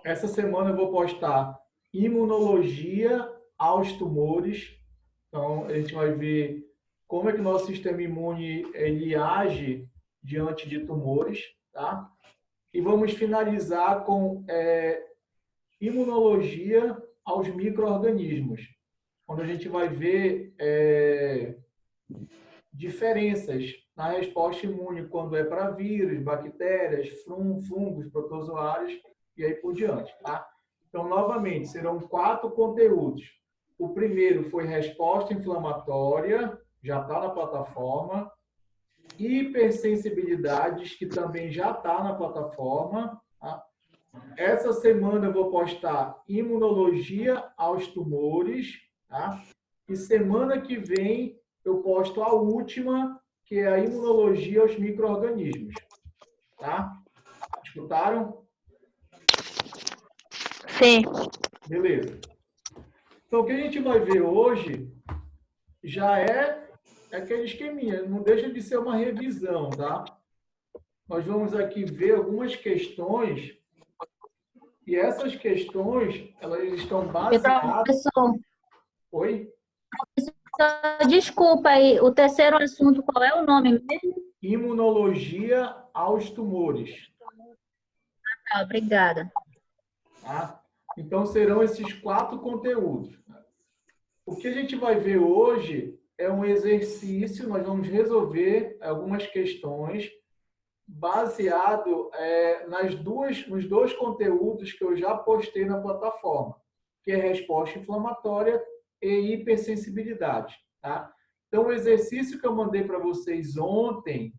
Essa semana eu vou postar imunologia aos tumores. Então, a gente vai ver como é que o nosso sistema imune ele age diante de tumores, tá? E vamos finalizar com imunologia aos micro-organismos, onde a gente vai ver diferenças na resposta imune quando é para vírus, bactérias, fungos, protozoários e aí por diante, tá? Então, novamente, serão 4 conteúdos. O primeiro foi resposta inflamatória, já está na plataforma. Hipersensibilidades, que também já está na plataforma. Tá? Essa semana eu vou postar imunologia aos tumores. Tá? E semana que vem eu posto a última, que é a imunologia aos micro-organismos. Tá? Escutaram? Sim. Beleza. Então, o que a gente vai ver hoje já é aquele esqueminha, não deixa de ser uma revisão, tá? Nós vamos aqui ver algumas questões e essas questões, elas estão baseadas... Professor, Oi? desculpa aí, o terceiro assunto, qual é o nome mesmo? Imunologia aos tumores. Ah, obrigada. Tá? Então, serão esses 4 conteúdos. O que a gente vai ver hoje é um exercício, nós vamos resolver algumas questões baseado nos 2 conteúdos que eu já postei na plataforma, que é resposta inflamatória e hipersensibilidade. Tá? Então, o exercício que eu mandei para vocês ontem,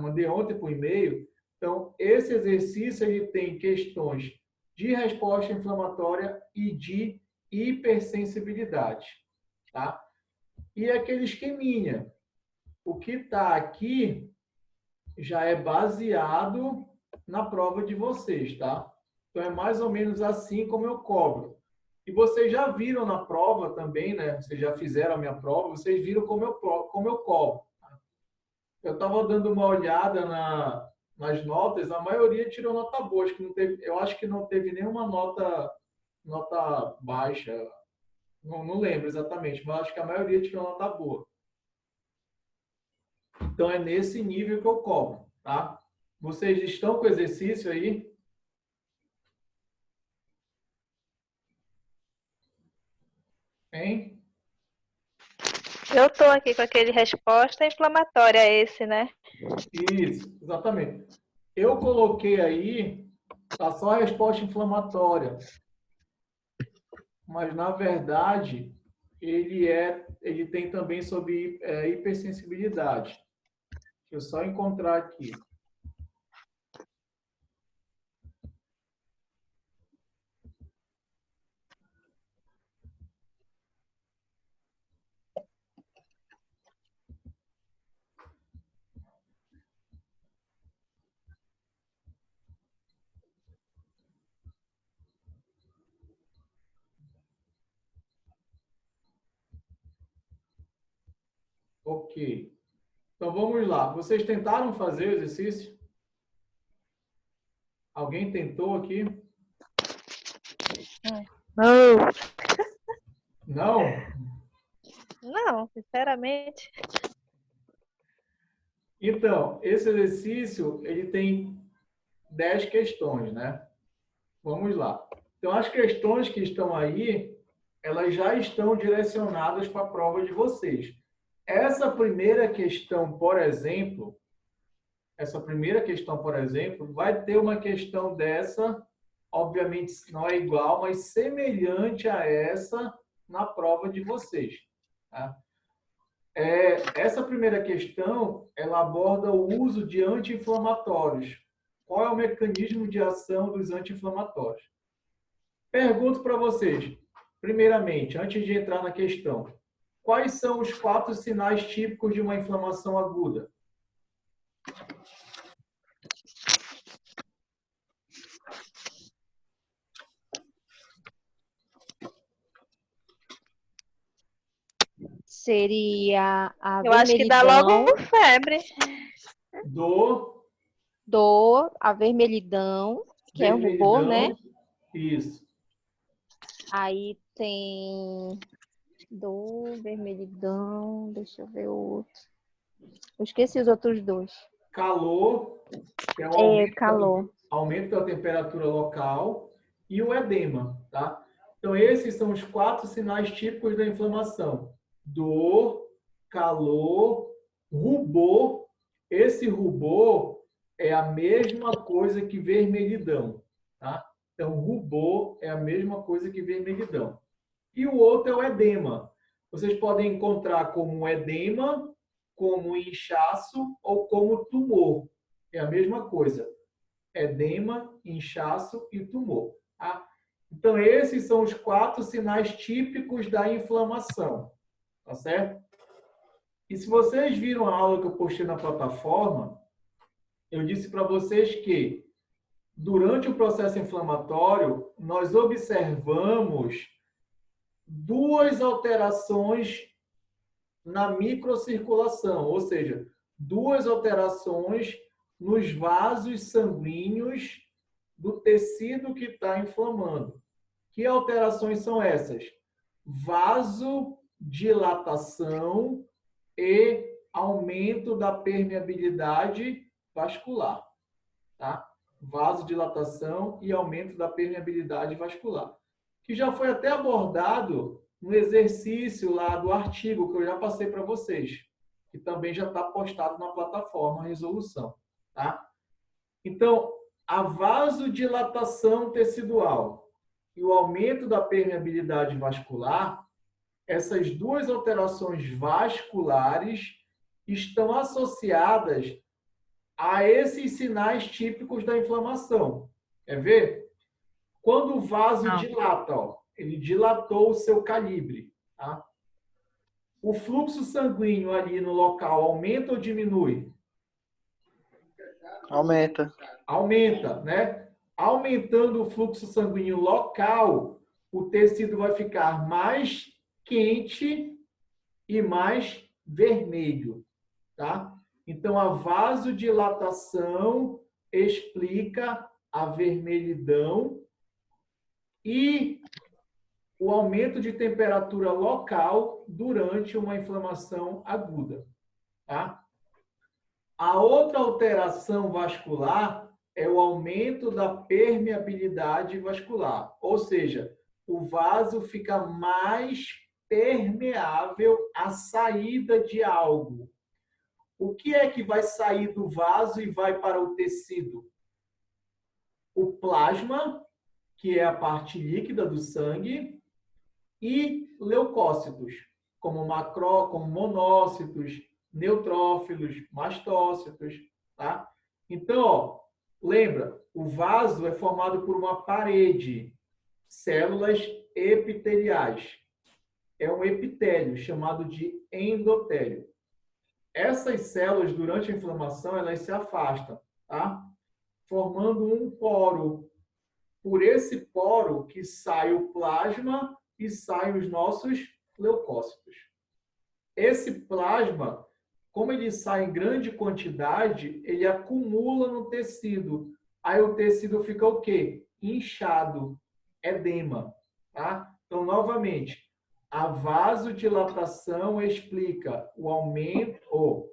mandei ontem por e-mail, então, esse exercício ele tem questões de resposta inflamatória e de hipersensibilidade. Tá? E aquele esqueminha. O que está aqui já é baseado na prova de vocês, tá? Então é mais ou menos assim como eu cobro. E vocês já viram na prova também, né? Vocês já fizeram a minha prova, vocês viram como eu cobro. Tá? Eu estava dando uma olhada nas notas, a maioria tirou nota boa, acho que não teve, eu acho que não teve nenhuma nota baixa, não lembro exatamente, mas acho que a maioria tirou nota boa. Então é nesse nível que eu cobro, tá? Vocês estão com o exercício aí? Hein? Eu estou aqui com aquele resposta inflamatória, esse, né? Isso, exatamente. Eu coloquei aí, tá só a resposta inflamatória, mas na verdade ele tem também sobre hipersensibilidade. Deixa eu só encontrar aqui. Ok. Então vamos lá. Vocês tentaram fazer o exercício? Alguém tentou aqui? Não. Não? Não, sinceramente. Então, esse exercício, ele tem 10 questões, né? Vamos lá. Então, as questões que estão aí, elas já estão direcionadas para a prova de vocês. Essa primeira questão, por exemplo, vai ter uma questão dessa, obviamente não é igual, mas semelhante a essa na prova de vocês. Tá? Essa primeira questão, ela aborda o uso de anti-inflamatórios. Qual é o mecanismo de ação dos anti-inflamatórios? Pergunto para vocês, primeiramente, antes de entrar na questão, quais são os 4 sinais típicos de uma inflamação aguda? Seria a Eu acho que dá logo febre. Dor, dor, a vermelhidão, que é o rubor, né? vermelhidão, Isso. Aí tem dor, vermelhidão, deixa eu ver o outro. Eu esqueci os outros dois. Calor, que é o Calor. aumento da temperatura local, e o edema, tá? Então, esses são os 4 sinais típicos da inflamação: dor, calor, rubor. Esse rubor é a mesma coisa que vermelhidão, tá? Então, rubor é a mesma coisa que vermelhidão. E o outro é o edema. Vocês podem encontrar como edema, como inchaço ou como tumor. É a mesma coisa. Edema, inchaço e tumor. Tá? Então, esses são os 4 sinais típicos da inflamação. Tá certo? E se vocês viram a aula que eu postei na plataforma, eu disse para vocês que durante o processo inflamatório, nós observamos 2 alterações na microcirculação, ou seja, 2 alterações nos vasos sanguíneos do tecido que está inflamando. Que alterações são essas? Vasodilatação e aumento da permeabilidade vascular. Tá? Vasodilatação e aumento da permeabilidade vascular. Que já foi até abordado no exercício lá do artigo que eu já passei para vocês, que também já está postado na plataforma a resolução. Tá? Então, a vasodilatação tecidual e o aumento da permeabilidade vascular, essas 2 alterações vasculares estão associadas a esses sinais típicos da inflamação. Quer ver? Quando o vaso dilata, ó, ele dilatou o seu calibre. Tá? O fluxo sanguíneo ali no local aumenta ou diminui? Aumenta. Aumenta, né? Aumentando o fluxo sanguíneo local, o tecido vai ficar mais quente e mais vermelho, tá? Então, a vasodilatação explica a vermelhidão e o aumento de temperatura local durante uma inflamação aguda, tá? A outra alteração vascular é o aumento da permeabilidade vascular, ou seja, o vaso fica mais permeável à saída de algo. O que é que vai sair do vaso e vai para o tecido? O plasma, que é a parte líquida do sangue, e leucócitos, como monócitos, neutrófilos, mastócitos, tá? Então, ó, lembra, o vaso é formado por uma parede, células epiteliais. É um epitélio chamado de endotélio. Essas células, durante a inflamação, elas se afastam, tá? Formando um poro. Por esse poro que sai o plasma e saem os nossos leucócitos. Esse plasma, como ele sai em grande quantidade, ele acumula no tecido. Aí o tecido fica o quê? Inchado, edema. Tá? Então, novamente, a vasodilatação explica o aumento, ou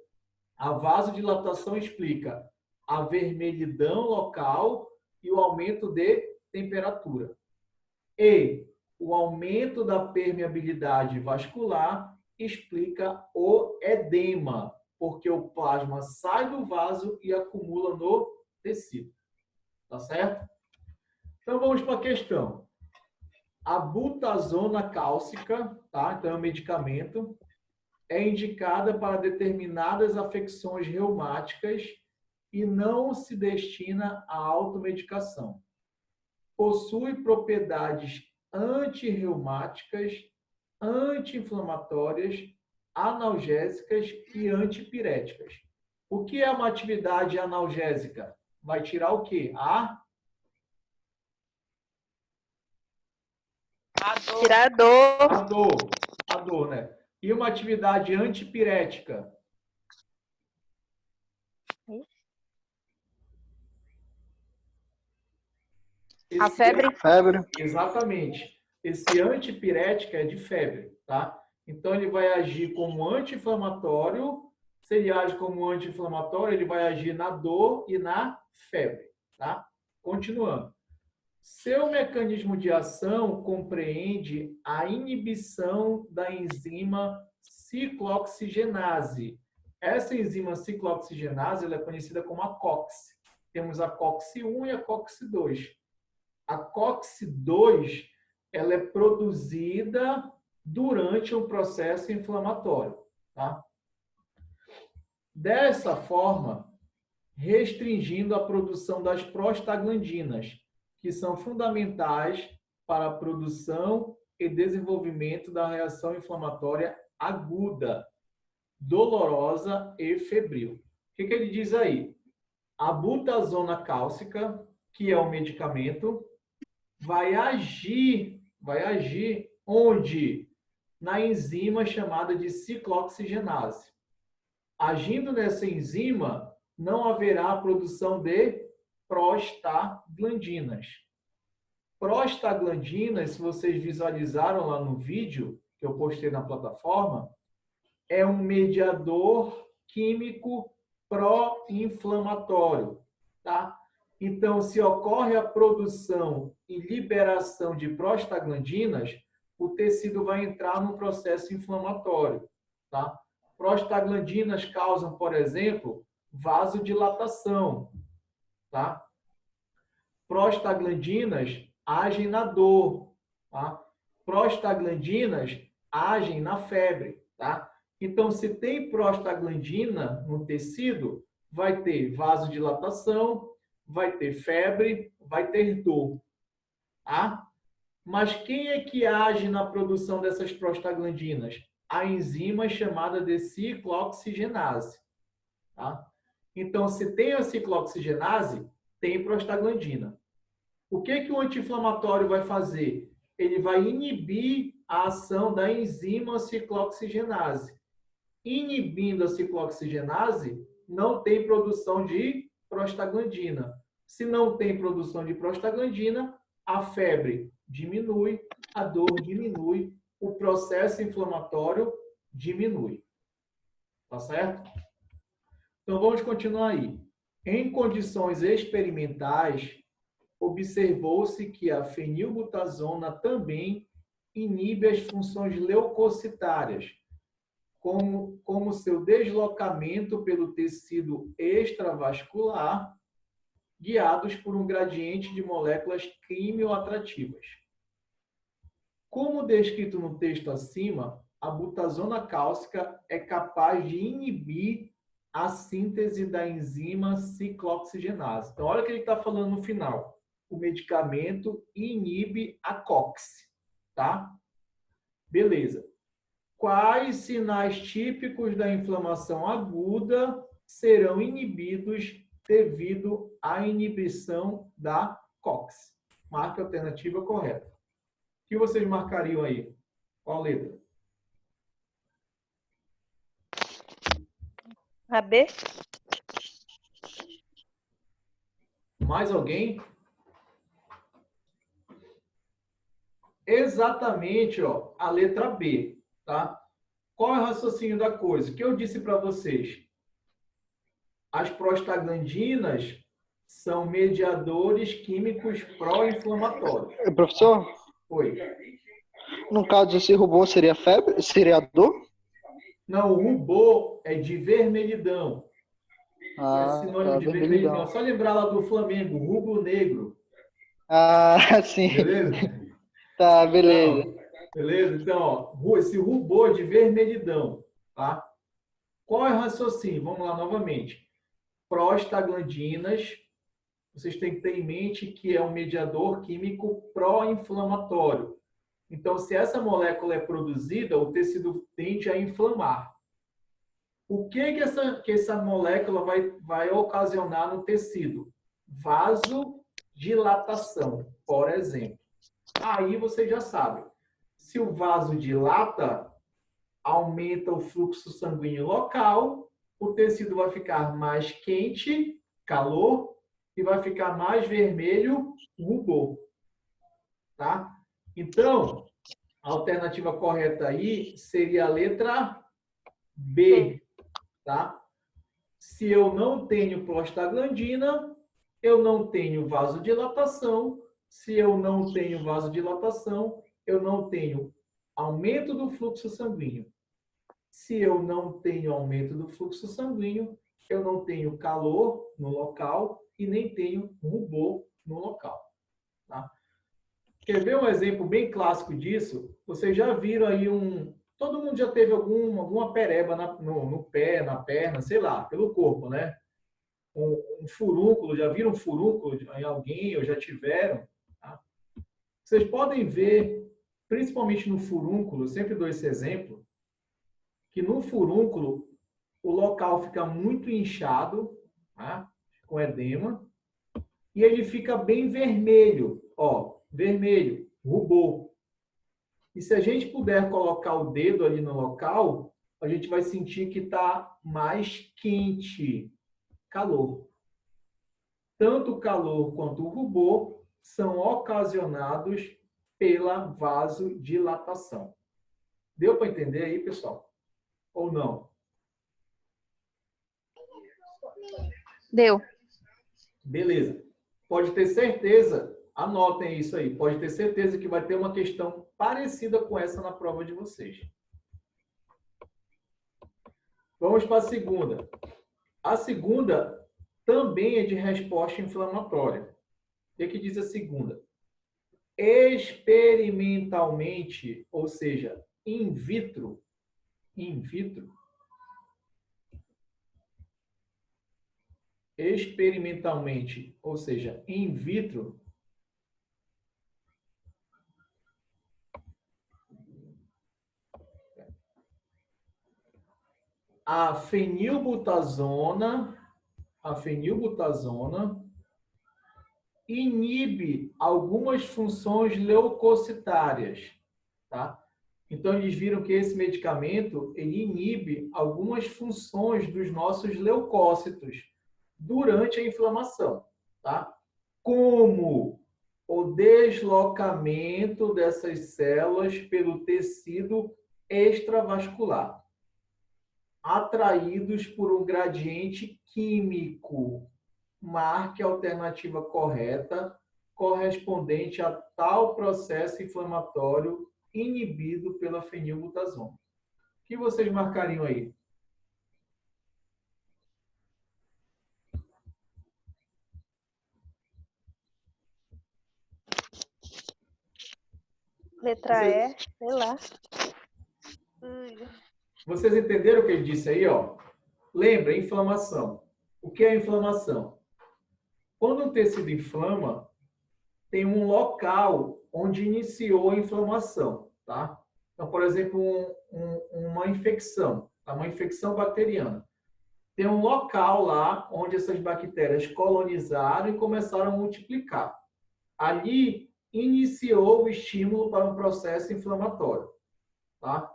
a vasodilatação explica a vermelhidão local e o aumento de temperatura. E o aumento da permeabilidade vascular explica o edema, porque o plasma sai do vaso e acumula no tecido. Tá certo? Então vamos para a questão. A butazona cálcica, tá? Então é um medicamento, é indicada para determinadas afecções reumáticas e não se destina à automedicação. Possui propriedades antirreumáticas, anti-inflamatórias, analgésicas e antipiréticas. O que é uma atividade analgésica? Vai tirar o quê? Tirar a dor. A dor, né? E uma atividade antipirética? A febre? Febre. Exatamente. Esse antipirético é de febre, tá? Então, ele vai agir como anti-inflamatório. Se ele age como anti-inflamatório, ele vai agir na dor e na febre, tá? Continuando. Seu mecanismo de ação compreende a inibição da enzima ciclooxigenase. Essa enzima ciclooxigenase ela é conhecida como a COX. Temos a COX-1 e a COX-2. A COX-2 ela é produzida durante um processo inflamatório, tá? Dessa forma, restringindo a produção das prostaglandinas, que são fundamentais para a produção e desenvolvimento da reação inflamatória aguda, dolorosa e febril. O que ele diz aí? A butazona cálcica, que é um medicamento, vai agir onde? Na enzima chamada de ciclooxigenase. Agindo nessa enzima, não haverá produção de prostaglandinas. Prostaglandinas, se vocês visualizaram lá no vídeo que eu postei na plataforma, é um mediador químico pró-inflamatório, tá? Então, se ocorre a produção e liberação de prostaglandinas, o tecido vai entrar num processo inflamatório, tá? Prostaglandinas causam, por exemplo, vasodilatação, tá? Prostaglandinas agem na dor, tá? Prostaglandinas agem na febre, tá? Então, se tem prostaglandina no tecido, vai ter vasodilatação, vai ter febre, vai ter dor, tá? Mas quem é que age na produção dessas prostaglandinas? A enzima chamada de ciclooxigenase, tá? Então, se tem a ciclooxigenase, tem prostaglandina. O que o anti-inflamatório vai fazer? Ele vai inibir a ação da enzima ciclooxigenase. Inibindo a ciclooxigenase, não tem produção de prostaglandina. Se não tem produção de prostaglandina, a febre diminui, a dor diminui, o processo inflamatório diminui. Tá certo? Então, vamos continuar aí. Em condições experimentais, observou-se que a fenilbutazona também inibe as funções leucocitárias, como seu deslocamento pelo tecido extravascular, guiados por um gradiente de moléculas quimioatrativas. Como descrito no texto acima, a butazona cálcica é capaz de inibir a síntese da enzima ciclooxigenase. Então, olha o que ele está falando no final. O medicamento inibe a COX, tá? Beleza. Quais sinais típicos da inflamação aguda serão inibidos devido à inibição da COX? Marca a alternativa correta. O que vocês marcariam aí? Qual letra? A B? Mais alguém? Exatamente, ó, a letra B, tá? Qual é o raciocínio da coisa? O que eu disse para vocês? As prostaglandinas são mediadores químicos pró-inflamatórios. Professor, Oi. no caso, esse rubor seria febre? Seria dor? Não, o rubor é de vermelhidão. É sinônimo de vermelhidão. Só lembrar lá do Flamengo, rubro-negro. Ah, sim. Beleza? Tá, beleza. Então, beleza? Então, ó, esse rubor é de vermelhidão, tá? Qual é o raciocínio? Vamos lá novamente. Prostaglandinas, vocês têm que ter em mente que é um mediador químico pró-inflamatório. Então, se essa molécula é produzida, o tecido tende a inflamar. O que essa molécula vai ocasionar no tecido? Vasodilatação, por exemplo. Aí você já sabe. Se o vaso dilata, aumenta o fluxo sanguíneo local, o tecido vai ficar mais quente, calor, e vai ficar mais vermelho o rubor. Tá? Então, a alternativa correta aí seria a letra B. Tá? Se eu não tenho prostaglandina, eu não tenho vasodilatação. Se eu não tenho vasodilatação, eu não tenho aumento do fluxo sanguíneo. Se eu não tenho aumento do fluxo sanguíneo, eu não tenho calor no local e nem tenho rubor no local. Tá? Quer ver um exemplo bem clássico disso? Vocês já viram aí todo mundo já teve alguma pereba no pé, na perna, sei lá, pelo corpo, né? Um furúnculo, já viram um furúnculo em alguém ou já tiveram? Tá? Vocês podem ver, principalmente no furúnculo, eu sempre dou esse exemplo, que no furúnculo o local fica muito inchado, tá? Com edema, e ele fica bem vermelho, ó, vermelho, rubor. E se a gente puder colocar o dedo ali no local, a gente vai sentir que está mais quente, calor. Tanto o calor quanto o rubor são ocasionados pela vasodilatação. Deu para entender aí, pessoal? Ou não? Deu. Beleza. Pode ter certeza, anotem isso aí, pode ter certeza que vai ter uma questão parecida com essa na prova de vocês. Vamos para a segunda. A segunda também é de resposta inflamatória. O que diz a segunda? Experimentalmente, ou seja, in vitro, experimentalmente, ou seja, in vitro, a fenilbutazona inibe algumas funções leucocitárias, tá? Então, eles viram que esse medicamento ele inibe algumas funções dos nossos leucócitos durante a inflamação, tá? Como o deslocamento dessas células pelo tecido extravascular, atraídos por um gradiente químico. Marque a alternativa correta correspondente a tal processo inflamatório inibido pela fenilbutazona. O que vocês marcariam aí? Letra E, sei lá. Vocês entenderam o que ele disse aí, ó? Lembra, inflamação. O que é inflamação? Quando um tecido inflama, tem um local onde iniciou a inflamação, tá? Então, por exemplo, uma infecção, tá? Uma infecção bacteriana. Tem um local lá onde essas bactérias colonizaram e começaram a multiplicar. Ali iniciou o estímulo para um processo inflamatório, tá?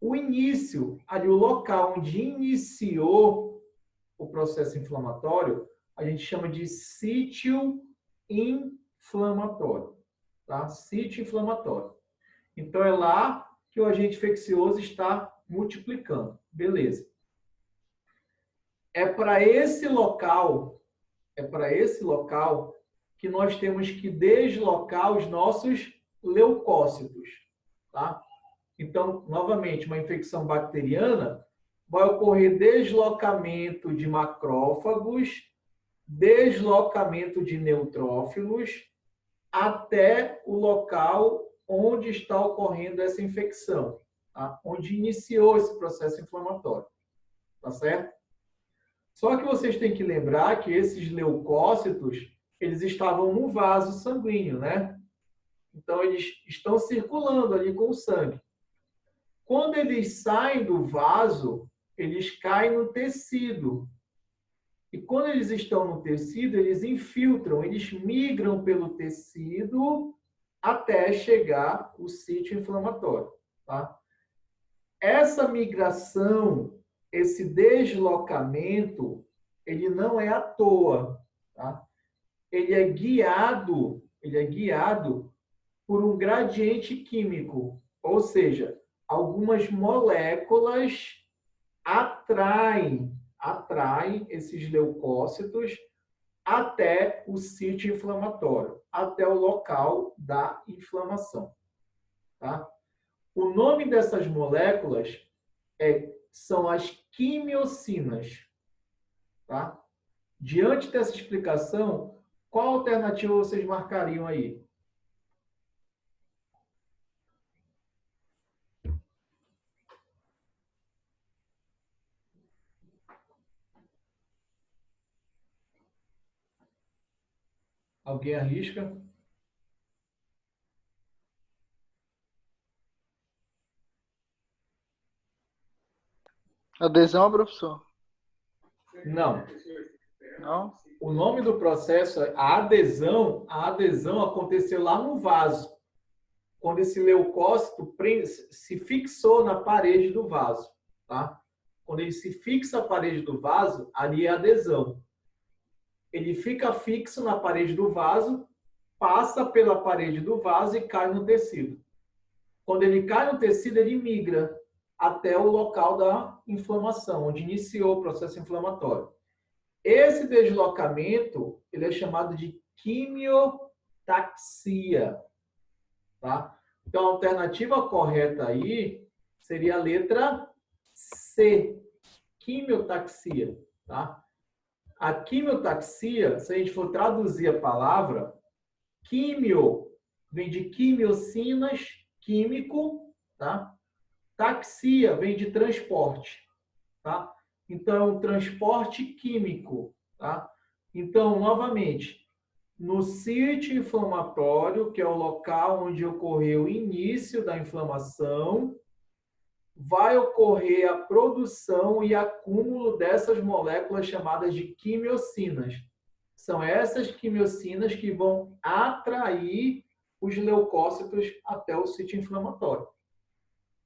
O início, ali o local onde iniciou o processo inflamatório, a gente chama de sítio inflamatório, tá? Sítio inflamatório. Então é lá que o agente infeccioso está multiplicando. Beleza. É para esse local que nós temos que deslocar os nossos leucócitos, tá? Então, novamente, uma infecção bacteriana vai ocorrer deslocamento de macrófagos, deslocamento de neutrófilos até o local onde está ocorrendo essa infecção, tá? Onde iniciou esse processo inflamatório, tá certo? Só que vocês têm que lembrar que esses leucócitos, eles estavam no vaso sanguíneo, né? Então, eles estão circulando ali com o sangue. Quando eles saem do vaso, eles caem no tecido. E quando eles estão no tecido, eles infiltram, eles migram pelo tecido até chegar ao sítio inflamatório, tá? Essa migração, esse deslocamento, ele não é à toa, tá? ele é guiado por um gradiente químico, ou seja, algumas moléculas atraem esses leucócitos até o sítio inflamatório, até o local da inflamação. Tá? O nome dessas moléculas são as quimiocinas. Tá? Diante dessa explicação, qual alternativa vocês marcariam aí? Alguém arrisca? Adesão, professor? Não. Não? O nome do processo, a adesão aconteceu lá no vaso, quando esse leucócito se fixou na parede do vaso. Tá? Quando ele se fixa na parede do vaso, ali é adesão. Ele fica fixo na parede do vaso, passa pela parede do vaso e cai no tecido. Quando ele cai no tecido, ele migra até o local da inflamação, onde iniciou o processo inflamatório. Esse deslocamento, ele é chamado de quimiotaxia. Tá? Então, a alternativa correta aí seria a letra C, quimiotaxia. Tá? A quimiotaxia, se a gente for traduzir a palavra, quimio vem de quimiocinas, químico, tá? Taxia vem de transporte, tá? Então, é um transporte químico, tá? Então, novamente, no sítio inflamatório, que é o local onde ocorreu o início da inflamação, vai ocorrer a produção e acúmulo dessas moléculas chamadas de quimiocinas. São essas quimiocinas que vão atrair os leucócitos até o sítio inflamatório.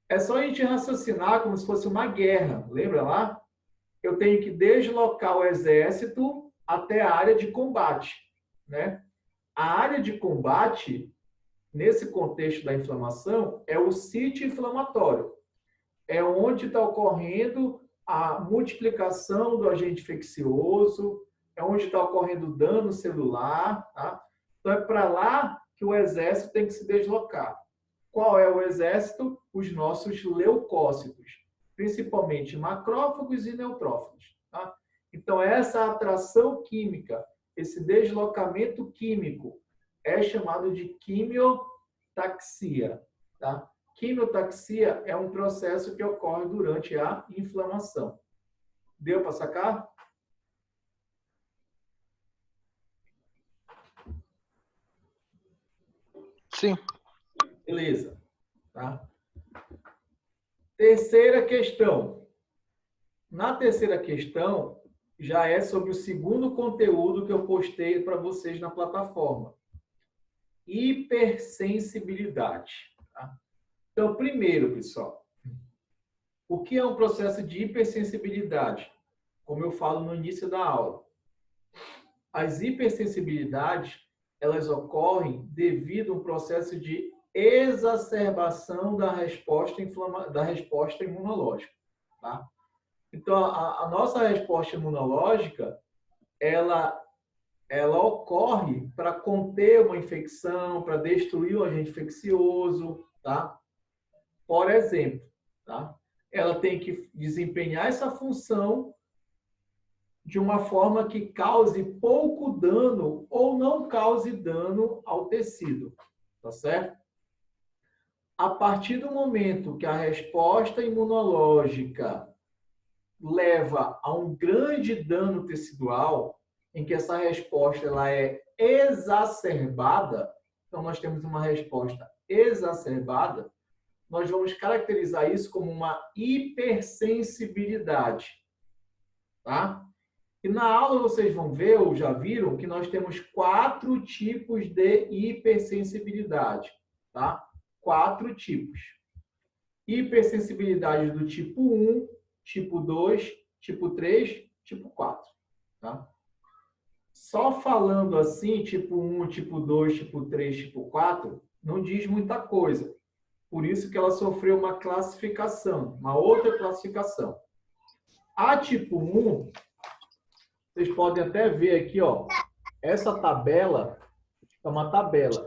É só a gente raciocinar como se fosse uma guerra. Lembra lá? Eu tenho que deslocar o exército até a área de combate, né? A área de combate, nesse contexto da inflamação, é o sítio inflamatório. É onde está ocorrendo a multiplicação do agente infeccioso, é onde está ocorrendo dano celular. Tá? Então, é para lá que o exército tem que se deslocar. Qual é o exército? Os nossos leucócitos, principalmente macrófagos e neutrófagos. Tá? Então, essa atração química, esse deslocamento químico, é chamado de quimiotaxia. Tá? Quimiotaxia é um processo que ocorre durante a inflamação. Deu para sacar? Sim. Beleza. Tá? Terceira questão. Na terceira questão, já é sobre o segundo conteúdo que eu postei para vocês na plataforma. Hipersensibilidade. Tá? Então, primeiro, pessoal, o que é um processo de hipersensibilidade? Como eu falo no início da aula. As hipersensibilidades, elas ocorrem devido a um processo de exacerbação da resposta imunológica. Tá? Então, a nossa resposta imunológica, ela ocorre para conter uma infecção, para destruir o agente infeccioso, tá? Por exemplo, tá? Ela tem que desempenhar essa função de uma forma que cause pouco dano ou não cause dano ao tecido, tá certo? A partir do momento que a resposta imunológica leva a um grande dano tecidual, em que essa resposta ela é exacerbada, então nós temos uma resposta exacerbada, nós vamos caracterizar isso como uma hipersensibilidade, tá? E na aula vocês vão ver, ou já viram, que nós temos 4 tipos de hipersensibilidade, tá? 4 tipos. Hipersensibilidade do tipo 1, tipo 2, tipo 3, tipo 4, tá? Só falando assim, tipo 1, tipo 2, tipo 3, tipo 4, não diz muita coisa. Por isso que ela sofreu uma classificação, uma outra classificação. A tipo 1, vocês podem até ver aqui, ó, essa tabela é uma tabela.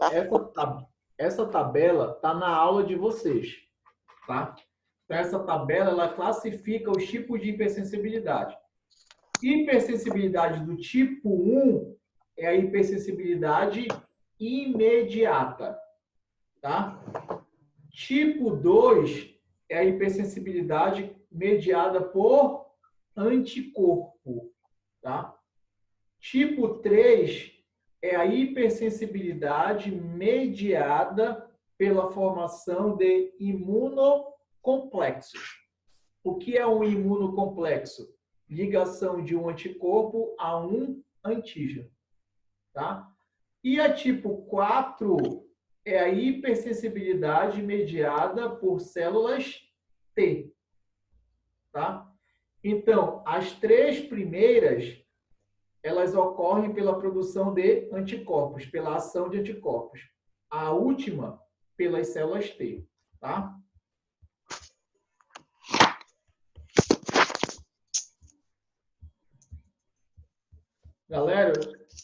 Essa tabela está na aula de vocês, tá? Então, essa tabela, ela classifica os tipos de hipersensibilidade. Hipersensibilidade do tipo 1 é a hipersensibilidade imediata, tá? Tipo 2 é a hipersensibilidade mediada por anticorpo, tá? Tipo 3 é a hipersensibilidade mediada pela formação de imunocomplexos. O que é um imunocomplexo? Ligação de um anticorpo a um antígeno, tá? E a tipo 4 é a hipersensibilidade mediada por células T, tá? Então, as três primeiras, elas ocorrem pela produção de anticorpos, pela ação de anticorpos. A última, pelas células T, tá? Galera,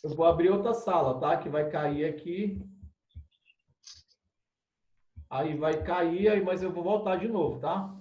eu vou abrir outra sala, tá? Que vai cair aqui. Aí vai cair, mas eu vou voltar de novo, tá?